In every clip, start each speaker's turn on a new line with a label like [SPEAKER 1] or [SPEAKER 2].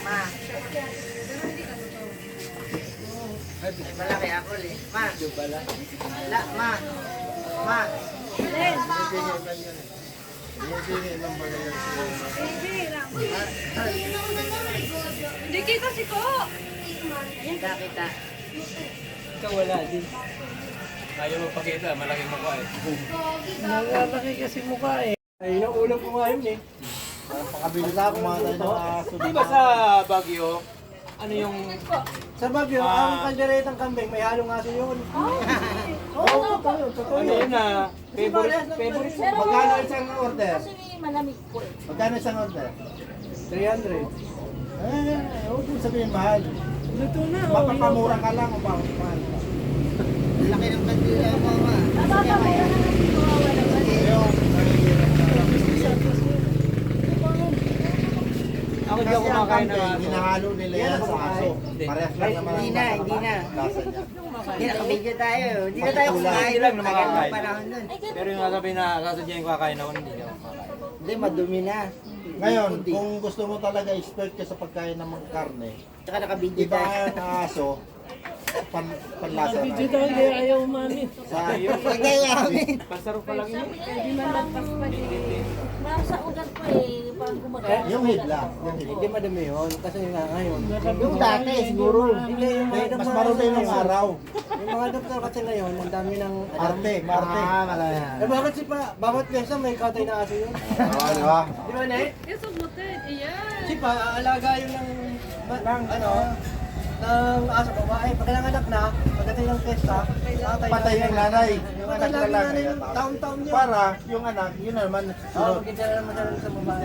[SPEAKER 1] Ma. Malaki ako eh. Ma. La, ma. Ma.
[SPEAKER 2] Hindi kita si Ko.
[SPEAKER 1] Kita, kita.
[SPEAKER 3] Ikaw wala din. Ayaw magpakita, malaking mukha eh.
[SPEAKER 4] Nalalaki kasi mukha eh.
[SPEAKER 3] Ay, nauulam ko nga yun eh.
[SPEAKER 4] Pakabili na kumain tayo ng aso.
[SPEAKER 3] Di ba sa Baguio, ano yung...
[SPEAKER 4] Sa Baguio, ang kalderetang kambing, may halong aso yun. Oo, totoo
[SPEAKER 3] Ano
[SPEAKER 4] yun.
[SPEAKER 3] yun na, favorite
[SPEAKER 5] Pero,
[SPEAKER 4] Magkano isang order?
[SPEAKER 5] kasi malamig po eh.
[SPEAKER 4] Magkano isang order?
[SPEAKER 3] 300.
[SPEAKER 4] Huwag mo sabihin mahal.
[SPEAKER 3] Luto na.
[SPEAKER 4] Mapapamura ka lang o mahal ka.
[SPEAKER 1] Laki ng kandila mo, ma.
[SPEAKER 5] Tama ka, mayroon na natin kawawa naman.
[SPEAKER 3] Ako di
[SPEAKER 4] Kasi
[SPEAKER 3] ako
[SPEAKER 4] ang
[SPEAKER 3] kumakain ng
[SPEAKER 4] kambing,
[SPEAKER 3] aso.
[SPEAKER 4] hinahalo nila yan sa aso. Parehas lang naman
[SPEAKER 1] Hindi
[SPEAKER 4] ang
[SPEAKER 1] na, hindi na.
[SPEAKER 4] lasa niya.
[SPEAKER 1] Hindi nakabidyo tayo. Hindi na tayo kumain.
[SPEAKER 3] Hindi lang na
[SPEAKER 1] Tagal
[SPEAKER 3] makakain.
[SPEAKER 1] ng panahon nun.
[SPEAKER 3] Pero yung sasabihin na sasadyain ko kakain ako, hindi ako kakain.
[SPEAKER 1] Hindi, madumi na.
[SPEAKER 4] Ngayon, kung gusto mo talaga expert ka sa pagkain ng mga karne,
[SPEAKER 1] Tsaka nakabidyo
[SPEAKER 4] iba
[SPEAKER 1] tayo.
[SPEAKER 4] ang aso, panlasa na.
[SPEAKER 2] Video tayo kaya ayaw umamit.
[SPEAKER 4] Sa
[SPEAKER 1] Huwag kayo amin.
[SPEAKER 3] Pasarap pa lang yun.
[SPEAKER 2] Hindi man lagpas pa din.
[SPEAKER 5] Nasa ugat pa eh, parang gumagana.
[SPEAKER 4] yung head lang. Yung head.
[SPEAKER 3] Hindi madami yun, kasi nga ngayon.
[SPEAKER 1] Yung dati, siguro.
[SPEAKER 3] Hindi, yung mga
[SPEAKER 4] Mas marunong yung araw.
[SPEAKER 3] Yung mga doktor kasi ngayon, ang dami ng...
[SPEAKER 4] Arte, arte.
[SPEAKER 1] Malaya.
[SPEAKER 3] Eh bakit si pa, bawat pesa may katay na aso yun?
[SPEAKER 4] Oo, di ba?
[SPEAKER 3] Di ba, Nay?
[SPEAKER 2] Yes, umutin. Iyan.
[SPEAKER 3] Si pa, aalaga yun ng ano, ng aso babae. Pag nanganak na, pagdating ng pesta,
[SPEAKER 4] Patay ng nanay. Yung anak na lang.
[SPEAKER 3] Taon-taon yun.
[SPEAKER 4] Para yung anak, yun naman.
[SPEAKER 3] Oo,
[SPEAKER 4] Sunod.
[SPEAKER 3] magkita naman sa babae.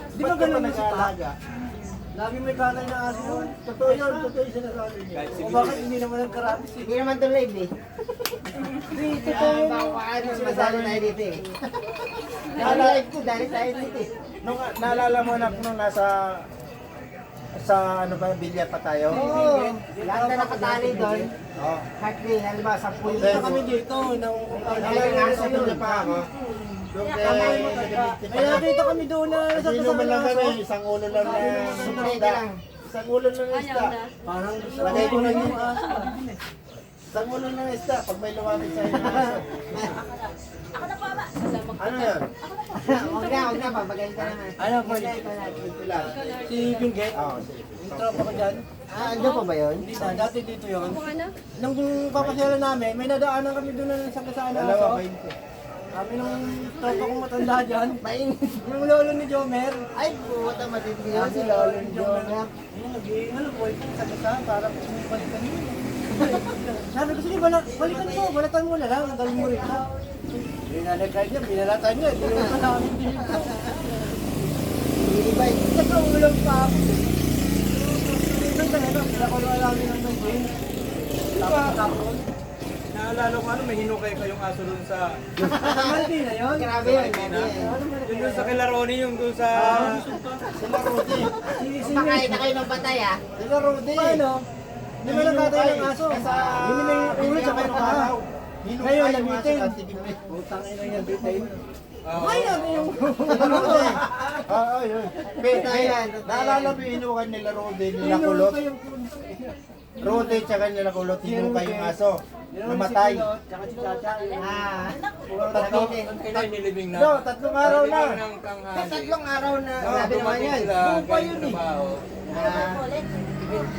[SPEAKER 3] Di
[SPEAKER 4] Ba't
[SPEAKER 3] ba
[SPEAKER 4] ka pa
[SPEAKER 3] ganun yung si pa?
[SPEAKER 4] nag-aalaga?
[SPEAKER 3] Lagi may katay na aso yun.
[SPEAKER 4] Totoo yun, totoo yung sinasabi niya.
[SPEAKER 3] O bakit hindi naman nagkarapis eh?
[SPEAKER 1] Hindi naman tuloy, eh.
[SPEAKER 3] Hindi, totoo yun.
[SPEAKER 1] Ano, masalo tayo dito eh. Naka-live ko, dahil tayo dito eh.
[SPEAKER 4] Nung naalala mo na nung nasa sa ano ba, bilyar pa tayo?
[SPEAKER 1] Oo. Lahat na nakatali doon.
[SPEAKER 4] Oo.
[SPEAKER 1] Hardly, halimbawa, 10
[SPEAKER 3] Punta
[SPEAKER 4] Then,
[SPEAKER 3] kami dito.
[SPEAKER 4] Naalala mo sa bilya pa ako? Yung
[SPEAKER 3] Kaya dito kami doon na sa
[SPEAKER 4] Sino man lang kami, isang ulo lang na
[SPEAKER 1] Simple
[SPEAKER 4] isda.
[SPEAKER 1] lang.
[SPEAKER 4] Isang ulo lang na isda.
[SPEAKER 3] Parang
[SPEAKER 4] Lagay ko lang yung aso. Isang ulo lang na isda pag may lumapit sa inyo aso.
[SPEAKER 5] Ako na pa ba?
[SPEAKER 4] Ano yan?
[SPEAKER 1] Huwag na, papagalitan naman.
[SPEAKER 3] Ano, Marty?
[SPEAKER 4] Ilan?
[SPEAKER 3] Si Binggit.
[SPEAKER 4] Oo, sige.
[SPEAKER 3] Yung tropa ko dyan.
[SPEAKER 1] Ah, ando pa ba yun?
[SPEAKER 3] Hindi na, dati dito yun.
[SPEAKER 2] Ano?
[SPEAKER 3] Nung papasyalan namin, may nadaanan kami doon na sa kasana
[SPEAKER 4] Dalawa,
[SPEAKER 3] aso.
[SPEAKER 4] 20.
[SPEAKER 3] Kami nung tropa kong matanda dyan.
[SPEAKER 1] Mainit.
[SPEAKER 3] Yung lolo ni Jomer.
[SPEAKER 1] Ay, puta, matindi yun si Lolo ni Jomer.
[SPEAKER 3] Yung nag-iingal, boy, sa kasana para sumibalik kami. Sabi ko, sige, balikan mo, balatan mo na lang, ang galing mo rin. Binalagay niya, binalatan niya, hindi naman pa namin dito.
[SPEAKER 1] Ibay.
[SPEAKER 3] Nagkaulang pa ako. Minsan talaga, pinakulang namin ng may game. Tapos,
[SPEAKER 6] Naalala ko ano, may hinukay kayong aso dun sa...
[SPEAKER 3] Maldi na yun.
[SPEAKER 1] Grabe yun, grabe yun.
[SPEAKER 6] Yung dun sa Kilaroni, yung dun sa...
[SPEAKER 4] Sila Rudy.
[SPEAKER 1] Kumakain na kayo ng batay ah.
[SPEAKER 4] Sila Rudy.
[SPEAKER 3] Paano? Hindi mo lang katay ng aso. Hindi na yung ulo tsaka yung paa. Ngayon, nabitin. Putang ina yan, bitin. Ngayon, yung...
[SPEAKER 4] Rudy. Oo, yun. Peta
[SPEAKER 1] Ayan,
[SPEAKER 4] yan. Naalala mo yung hinukan nila Rudy, nila kulot. Rudy tsaka nila kulot, hinukay yung aso. Namatay.
[SPEAKER 3] Tsaka si Chacha.
[SPEAKER 1] Ah.
[SPEAKER 4] Tatlo.
[SPEAKER 6] Ang kailan nilibing na...
[SPEAKER 4] No, tatlong araw na.
[SPEAKER 6] Ng tanghali.
[SPEAKER 1] Sa tatlong araw na,
[SPEAKER 6] Oo,
[SPEAKER 1] grabe naman
[SPEAKER 6] dumating
[SPEAKER 1] yan.
[SPEAKER 6] sila,
[SPEAKER 4] Buong pa
[SPEAKER 6] galing
[SPEAKER 4] yun eh.
[SPEAKER 6] trabaho.
[SPEAKER 1] Ah.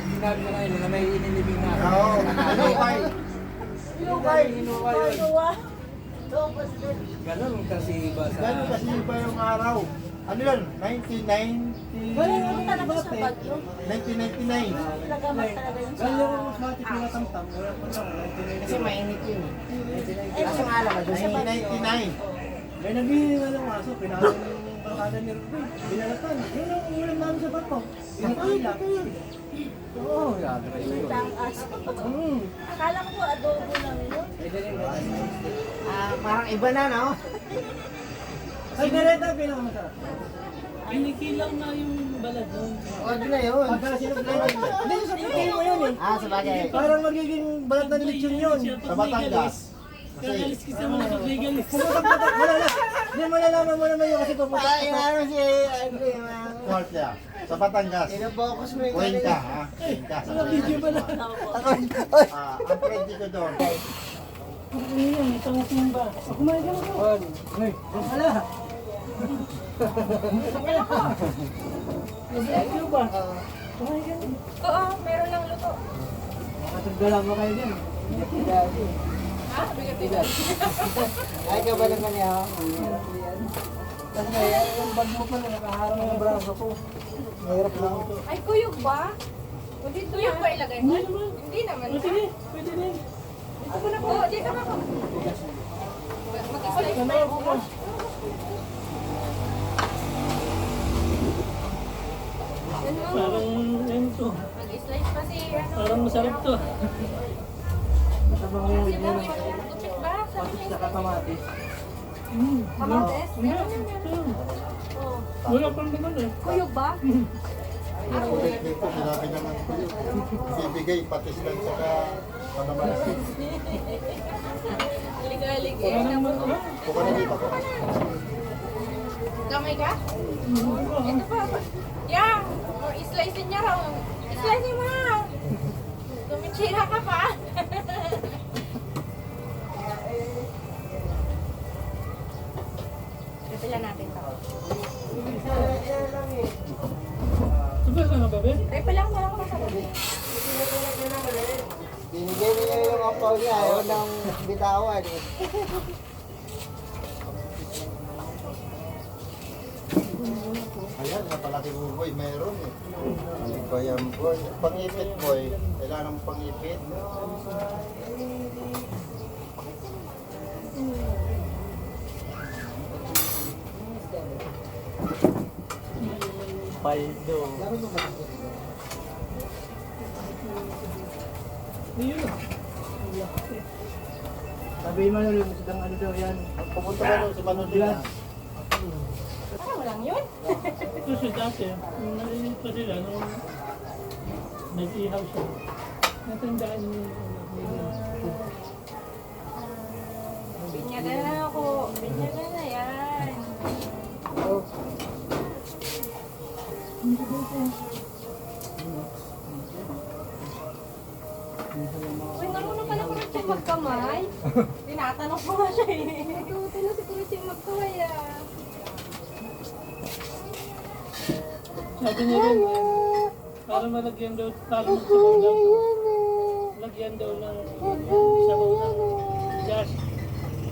[SPEAKER 6] Sinabi ko ngayon na may inilibing na.
[SPEAKER 4] Oo, hinukay. Hinukay.
[SPEAKER 6] Hinukay yun. Ganun kasi iba sa...
[SPEAKER 4] Gano'n kasi ba yung araw? Ano yun? 1999?
[SPEAKER 5] Wala naman talaga sa bagyo.
[SPEAKER 4] 1999.
[SPEAKER 5] Nagamat talaga yun sa...
[SPEAKER 3] Ganyan ko mas mati pinatamtam. Wala pa lang.
[SPEAKER 1] Kasi mainit yun eh. Kaso nga lang, doon sa bagyo.
[SPEAKER 4] 1999.
[SPEAKER 3] May naghihinga ng aso. Pinakain yung barkada ni Ruben. Binalatan. Yun ang ulam namin sa bato. Pinakaila. Oo, yabi kayo.
[SPEAKER 5] Tang aso. Akala ko po adobo lang yun.
[SPEAKER 1] Ah, parang iba na, no?
[SPEAKER 3] Ay, nareta pinakamasarap.
[SPEAKER 2] Pinikilaw na yung balad doon.
[SPEAKER 1] Huwag na yun.
[SPEAKER 3] Pagka sinag-blend. Hindi, sa putin mo yun eh.
[SPEAKER 1] Ah, sa bagay.
[SPEAKER 3] Parang magiging balat ng lechon yun.
[SPEAKER 4] Sa Batangas. Kasi,
[SPEAKER 2] Kagalis kasi mga kaplegalis.
[SPEAKER 3] Pumunta wala na. Hindi mo nalaman mo naman yun kasi pupunta.
[SPEAKER 1] Ay, ano si Andre,
[SPEAKER 4] North ya. Sa Batangas.
[SPEAKER 1] Inabokus mo yung
[SPEAKER 4] Cuenca, ha? Cuenca.
[SPEAKER 2] Video ba na?
[SPEAKER 4] Ang friend ko doon.
[SPEAKER 2] Ano yan? Itong simba. Kumain ka na po.
[SPEAKER 3] Ay, wala.
[SPEAKER 2] Video ba? Kumain ka na.
[SPEAKER 5] Oo, meron lang luto.
[SPEAKER 3] Makatagdala mo kayo din.
[SPEAKER 5] Ha? Bigat-bigat.
[SPEAKER 1] Ay, ka ba naman niya?
[SPEAKER 3] Kasi yung bag mo pala nakaharang ng braso ko.
[SPEAKER 1] Mahirap lang.
[SPEAKER 5] Ay, kuyog ba? Hindi tuyog ba ilagay mo? Hindi naman.
[SPEAKER 2] O sige, pwede din.
[SPEAKER 5] Dito ko na po. Dito ka po. Mag-slice pa yung bukas.
[SPEAKER 2] Parang ano to.
[SPEAKER 5] Mag-slice pa si ano.
[SPEAKER 2] Parang masarap to.
[SPEAKER 3] Matabang yung
[SPEAKER 5] Si Gawin. Tupit ba?
[SPEAKER 3] patis sa kamatis.
[SPEAKER 5] Kamates? Meron yan. Oo.
[SPEAKER 2] Wala pang naman eh.
[SPEAKER 5] Kuyog ba?
[SPEAKER 4] Ulit dito, sinabi naman ko yun. Bibigay patis lang saka panamansin.
[SPEAKER 5] Ligalig eh.
[SPEAKER 2] Wala naman.
[SPEAKER 4] Buka na dito ko.
[SPEAKER 5] Gamay ka? Ito pa. Yeah. O, i-slice niya raw. I-slice mo na. Tumitira ka pa. Repila natin to.
[SPEAKER 2] Sabi ka na ba, Ben?
[SPEAKER 5] Repila mo lang sa gabi.
[SPEAKER 1] Binigay niya yung ampaw niya. Ayaw ng bitawan eh.
[SPEAKER 4] Ayan, napalaki mo boy, meron eh. Hindi ba yan boy? Pangipit boy, kailangan ng pangipit.
[SPEAKER 3] Paldo.
[SPEAKER 2] Ayun.
[SPEAKER 3] Sabi mo nung sidang ano daw yan.
[SPEAKER 4] Pumunta ka doon sa Manila.
[SPEAKER 5] Parang lang yun.
[SPEAKER 2] Kasi dati, nung narinig pa sila, nung nag-ihaw siya, natandaan niyo yung
[SPEAKER 5] Binyaga na ako. Binyaga na yan. Uy, marunong pala Kuruchi magkamay. Tinatanong ko nga siya eh. Natuto na si Kuruchi magkamay ah.
[SPEAKER 2] Sabi niya rin, para malagyan daw, para magsabaw daw to. Lagyan daw ng sabaw ng gas.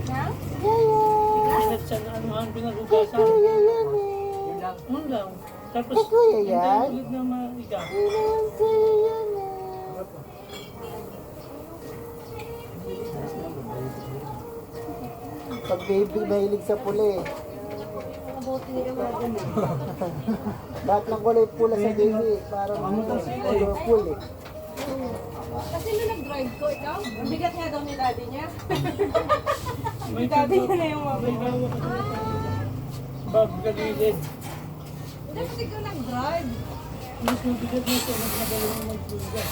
[SPEAKER 5] Na?
[SPEAKER 2] Pinatsan na anuhan, pinagugasan. Yun lang. Tapos,
[SPEAKER 1] Kuya yan?
[SPEAKER 2] ulit na maiga.
[SPEAKER 1] Pag baby mahilig sa puli.
[SPEAKER 5] Mabuti nila mga ganun.
[SPEAKER 1] Lahat ng kulay pula sa baby. Parang colorful eh.
[SPEAKER 5] Kasi nung nag-drive ko, ikaw, ang bigat nga daw ni daddy niya.
[SPEAKER 2] May
[SPEAKER 5] Daddy niya na yung
[SPEAKER 2] may
[SPEAKER 5] mabay.
[SPEAKER 2] bawa ka na. Bob Gagilid.
[SPEAKER 5] Hindi kasi ikaw nag-drive.
[SPEAKER 2] Mas mabigat na ito, mas magaling magbugas.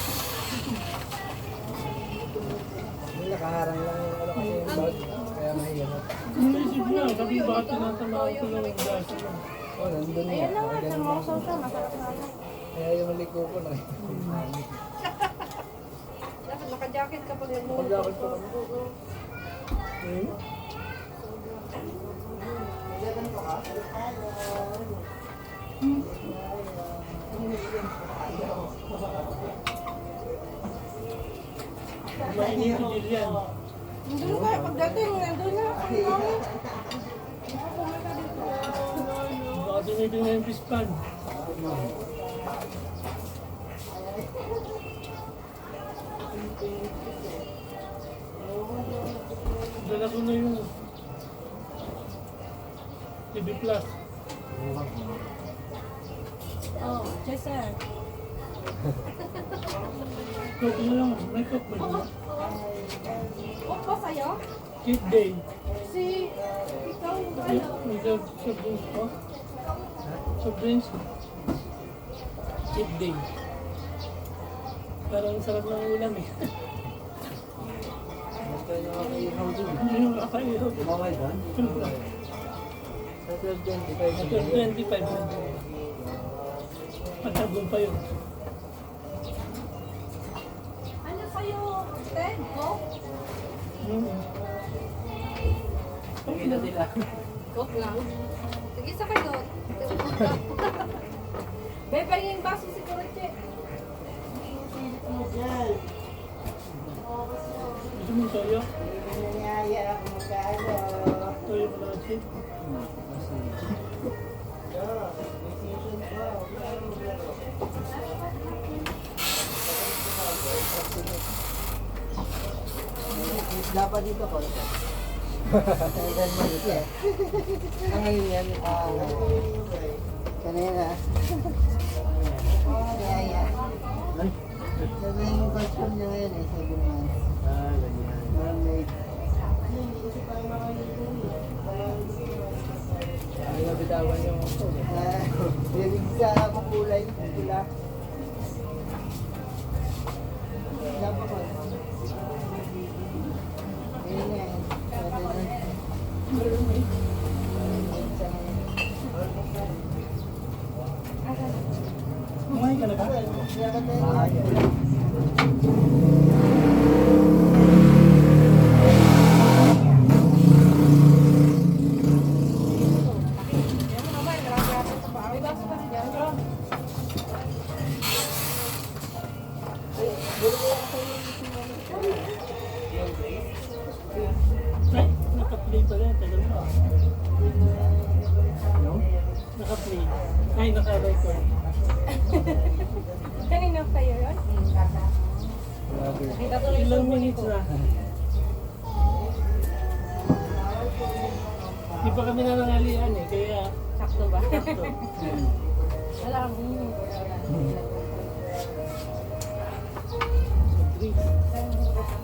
[SPEAKER 3] Yung nakaharang lang yung ano kasi yung bag. Kaya mahirap.
[SPEAKER 2] Naisip na, sabi bakit tinatamaan ko lang ang gas mo.
[SPEAKER 3] Oh, nandun
[SPEAKER 5] Ayan na nga, termoso siya, masarap na siya.
[SPEAKER 3] Kaya yung liko ko na.
[SPEAKER 5] Dapat naka-jacket ka pag nag
[SPEAKER 3] Pagdakot ko kami.
[SPEAKER 2] Mainit si Jillian.
[SPEAKER 5] Nandun ka, pagdating, nandun na.
[SPEAKER 2] Baka dumiting na yung pispan. Dala ko na yung TV Plus.
[SPEAKER 5] Oh, Chester.
[SPEAKER 2] Coke na lang, may coke ba yun?
[SPEAKER 5] Huwag ba sa'yo?
[SPEAKER 2] Cheat day.
[SPEAKER 5] Si, ikaw, ano?
[SPEAKER 2] May soft drinks po. Soft drinks. Cheat day. Parang sarap ng ulam eh.
[SPEAKER 3] Basta yung nakakaihaw dun.
[SPEAKER 2] Hindi yung kakaihaw.
[SPEAKER 3] Kumaway doon? Sa 12.25
[SPEAKER 2] Sa 12.25 na. Pagkabong pa yun.
[SPEAKER 5] Ano sa'yo? Ted? Go?
[SPEAKER 6] Pakita nila.
[SPEAKER 5] Coke lang. Sige, sakay doon. Bebe, yung baso si Kuroche.
[SPEAKER 2] Gusto mo soyo?
[SPEAKER 1] Niyaya ako magkano.
[SPEAKER 2] Soyo mo lang siya.
[SPEAKER 1] Dapat dito ko. Kailan mo ito?
[SPEAKER 3] Ang ngayon yan.
[SPEAKER 1] Kanina. Niyaya. Sabihin yung costume niya ngayon eh, 7 months.
[SPEAKER 3] Ganyan.
[SPEAKER 1] Mermaid.
[SPEAKER 3] Hindi na bitawan yung ito.
[SPEAKER 1] Bilig sa makulay, pula. Dapat ko. Ayun nga eh. Pwede na.
[SPEAKER 2] Kumain ka na ba?
[SPEAKER 1] Dapat tayo.
[SPEAKER 5] Yan mo naman, marami sa pa. May baso pa rin yan.
[SPEAKER 2] Ay, naka-play pa rin. Tagal mo. Naka-play. Ay, naka-record.
[SPEAKER 5] Kanina pa yun? Nakita tuloy sa
[SPEAKER 2] Ilang minutes na? Di pa kami nanangalian eh, kaya
[SPEAKER 5] sakto ba?
[SPEAKER 2] sakto.
[SPEAKER 5] Wala kang
[SPEAKER 2] Drinks.